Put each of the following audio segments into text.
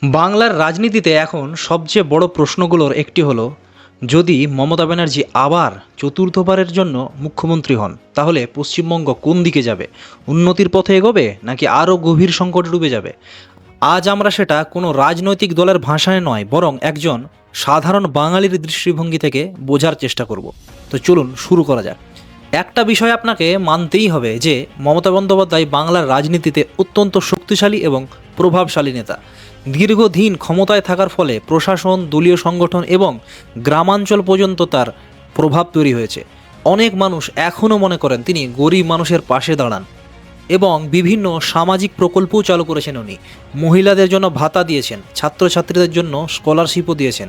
বাংলার রাজনীতিতে এখন সবচেয়ে বড় প্রশ্নগুলোর একটি হলো, যদি মমতা ব্যানার্জি আবার চতুর্থবারের জন্য মুখ্যমন্ত্রী হন তাহলে পশ্চিমবঙ্গ কোন দিকে যাবে? উন্নতির পথে এগোবে নাকি আরও গভীর সংকটে ডুবে যাবে? আজ আমরা সেটা কোনো রাজনৈতিক দলের ভাষায় নয়, বরং একজন সাধারণ বাঙালির দৃষ্টিভঙ্গি থেকে বোঝার চেষ্টা করব। তো চলুন শুরু করা যাক। একটা বিষয় আপনাকে মানতেই হবে যে মমতা বন্দ্যোপাধ্যায় বাংলার রাজনীতিতে অত্যন্ত শক্তিশালী এবং প্রভাবশালী নেতা। দীর্ঘদিন ক্ষমতায় থাকার ফলে প্রশাসন, দলীয় সংগঠন এবং গ্রামাঞ্চল পর্যন্ত তার প্রভাব তৈরি হয়েছে। অনেক মানুষ এখনও মনে করেন তিনি গরিব মানুষের পাশে দাঁড়ান এবং বিভিন্ন সামাজিক প্রকল্পও চালু করেছেন উনি। মহিলাদের জন্য ভাতা দিয়েছেন, ছাত্রছাত্রীদের জন্য স্কলারশিপও দিয়েছেন।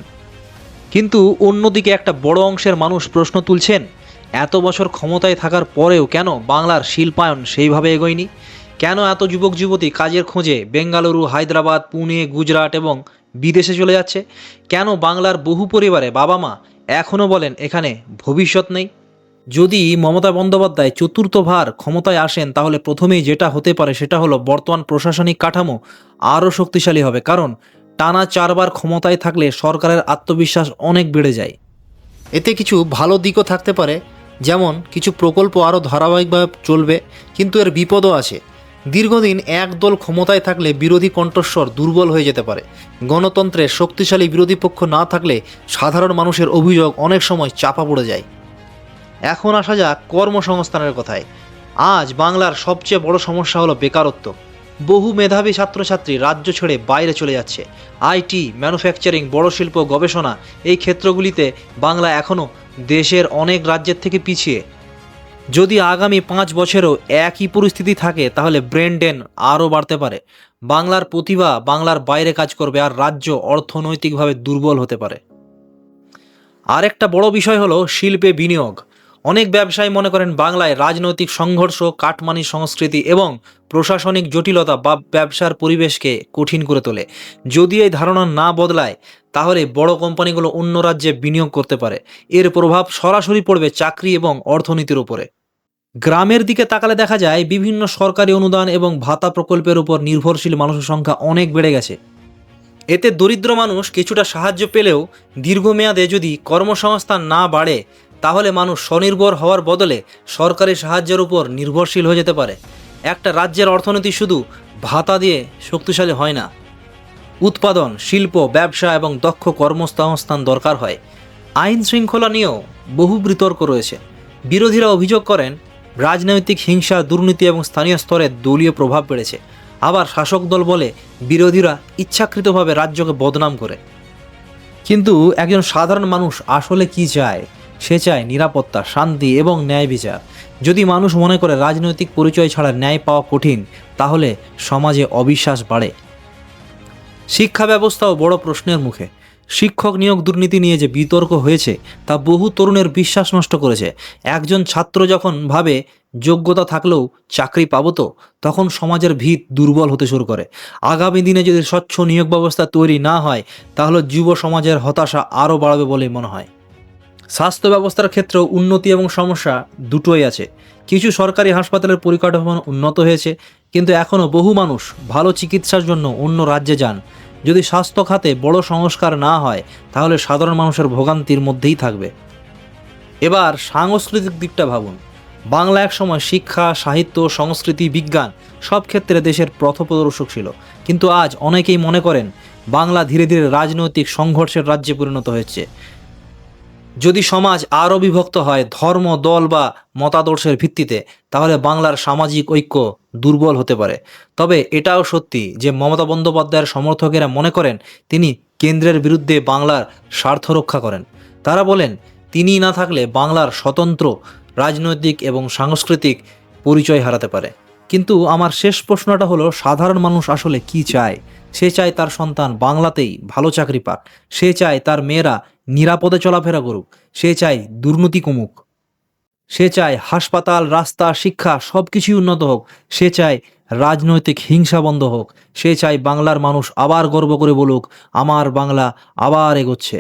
কিন্তু অন্যদিকে একটা বড় অংশের মানুষ প্রশ্ন তুলছেন, এত বছর ক্ষমতায় থাকার পরেও কেন বাংলার শিল্পায়ন সেইভাবে এগোয়নি? কেন এত যুবক যুবতী কাজের খোঁজে বেঙ্গালুরু, হায়দ্রাবাদ, পুনে, গুজরাট এবং বিদেশে চলে যাচ্ছে? কেন বাংলার বহু পরিবারে বাবা মা এখনও বলেন এখানে ভবিষ্যৎ নেই? যদি মমতা বন্দ্যোপাধ্যায় চতুর্থবার ক্ষমতায় আসেন তাহলে প্রথমেই যেটা হতে পারে সেটা হলো বর্তমান প্রশাসনিক কাঠামো আরও শক্তিশালী হবে, কারণ টানা 4বার ক্ষমতায় থাকলে সরকারের আত্মবিশ্বাস অনেক বেড়ে যায়। এতে কিছু ভালো দিকও থাকতে পারে, যেমন কিছু প্রকল্প আরও ধারাবাহিকভাবে চলবে, কিন্তু এর বিপদও আছে। দীর্ঘদিন এক দল ক্ষমতায় থাকলে বিরোধী কণ্ঠস্বর দুর্বল হয়ে যেতে পারে। গণতন্ত্রের শক্তিশালী বিরোধী পক্ষ না থাকলে সাধারণ মানুষের অভিযোগ অনেক সময় চাপা পড়ে যায়। এখন আসা যাক কর্মসংস্থানের কথায়। আজ বাংলার সবচেয়ে বড় সমস্যা হলো বেকারত্ব। বহু মেধাবী ছাত্রছাত্রী রাজ্য ছেড়ে বাইরে চলে যাচ্ছে। আইটি, ম্যানুফ্যাকচারিং, বড় শিল্প, গবেষণা, এই ক্ষেত্রগুলিতে বাংলা এখনও দেশের অনেক রাজ্যের থেকে পিছিয়ে। যদি আগামী 5 বছরেও একই পরিস্থিতি থাকে তাহলে ব্রেন ড্রেন আরও বাড়তে পারে। বাংলার প্রতিভা বাংলার বাইরে কাজ করবে আর রাজ্য অর্থনৈতিকভাবে দুর্বল হতে পারে। আরেকটা বড় বিষয় হলো শিল্পে বিনিয়োগ। অনেক ব্যবসায়ী মনে করেন বাংলায় রাজনৈতিক সংঘর্ষ, কাটমানি সংস্কৃতি এবং প্রশাসনিক জটিলতা বা ব্যবসার পরিবেশকে কঠিন করে তোলে। যদি এই ধারণা না বদলায় তাহলে বড় কোম্পানিগুলো অন্য রাজ্যে বিনিয়োগ করতে পারে। এর প্রভাব সরাসরি পড়বে চাকরি এবং অর্থনীতির উপরে। গ্রামের দিকে তাকালে দেখা যায় বিভিন্ন সরকারি অনুদান এবং ভাতা প্রকল্পের উপর নির্ভরশীল মানুষের সংখ্যা অনেক বেড়ে গেছে। এতে দরিদ্র মানুষ কিছুটা সাহায্য পেলেও দীর্ঘমেয়াদে যদি কর্মসংস্থান না বাড়ে তাহলে মানুষ স্বনির্ভর হওয়ার বদলে সরকারি সাহায্যের উপর নির্ভরশীল হয়ে যেতে পারে। একটা রাজ্যের অর্থনীতি শুধু ভাতা দিয়ে শক্তিশালী হয় না, উৎপাদন, শিল্প, ব্যবসা এবং দক্ষ কর্মসংস্থান দরকার হয়। আইন শৃঙ্খলা নিয়েও বহু বিতর্ক রয়েছে। বিরোধীরা অভিযোগ করেন রাজনৈতিক হিংসা, দুর্নীতি এবং স্থানীয় স্তরে দলীয় প্রভাব বেড়েছে। আবার শাসক দল বলে বিরোধীরা ইচ্ছাকৃতভাবে রাজ্যকে বদনাম করে। কিন্তু একজন সাধারণ মানুষ আসলে কি চায়? সে চায় নিরাপত্তা, শান্তি এবং ন্যায় বিচার। যদি মানুষ মনে করে রাজনৈতিক পরিচয় ছাড়া ন্যায় পাওয়া কঠিন, তাহলে সমাজে অবিশ্বাস বাড়ে। শিক্ষা ব্যবস্থাও বড় প্রশ্নের মুখে। শিক্ষক নিয়োগ দুর্নীতি নিয়ে যে বিতর্ক হয়েছে তা বহু তরুণের বিশ্বাস নষ্ট করেছে। একজন ছাত্র যখন ভাবে যোগ্যতা থাকলেও চাকরি পাবো তো, তখন সমাজের ভিত দুর্বল হতে শুরু করে। আগামী দিনে যদি স্বচ্ছ নিয়োগ ব্যবস্থা তৈরি না হয় তাহলে যুব সমাজের হতাশা আরও বাড়বে বলেই মনে হয়। স্বাস্থ্য ব্যবস্থার ক্ষেত্রেও উন্নতি এবং সমস্যা দুটোই আছে। কিছু সরকারি হাসপাতালের পরিকাঠামো উন্নত হয়েছে, কিন্তু এখনও বহু মানুষ ভালো চিকিৎসার জন্য অন্য রাজ্যে যান। যদি স্বাস্থ্য খাতে বড় সংস্কার না হয় তাহলে সাধারণ মানুষের ভোগান্তির মধ্যেই থাকবে। এবার সাংস্কৃতিক দিকটা ভাবুন। বাংলা একসময় শিক্ষা, সাহিত্য, সংস্কৃতি, বিজ্ঞান সব ক্ষেত্রে দেশের পথপ্রদর্শক ছিল, কিন্তু আজ অনেকেই মনে করেন বাংলা ধীরে ধীরে রাজনৈতিক সংঘর্ষের রাজ্যে পরিণত হচ্ছে। যদি সমাজ আরও বিভক্ত হয় ধর্ম, দল বা মতাদর্শের ভিত্তিতে, তাহলে বাংলার সামাজিক ঐক্য দুর্বল হতে পারে। তবে এটাও সত্যি যে মমতা বন্দ্যোপাধ্যায়ের সমর্থকেরা মনে করেন তিনি কেন্দ্রের বিরুদ্ধে বাংলার স্বার্থ রক্ষা করেন। তারা বলেন তিনি না থাকলে বাংলার স্বতন্ত্র রাজনৈতিক এবং সাংস্কৃতিক পরিচয় হারাতে পারে। কিন্তু আমার শেষ প্রশ্নটা হলো, সাধারণ মানুষ আসলে কি চায়? সে চায় তার সন্তান বাংলাতেই ভালো চাকরি পাক। সে চায় তার মেয়েরা নিরাপদে চলাফেরা করুক। সে চায় দুর্নীতি কমুক। সে চায় হাসপাতাল, রাস্তা, শিক্ষা সব কিছুই উন্নত হোক। সে চায় রাজনৈতিক হিংসা বন্ধ হোক। সে চায় বাংলার মানুষ আবার গর্ব করে বলুক, আমার বাংলা আবার এগোচ্ছে।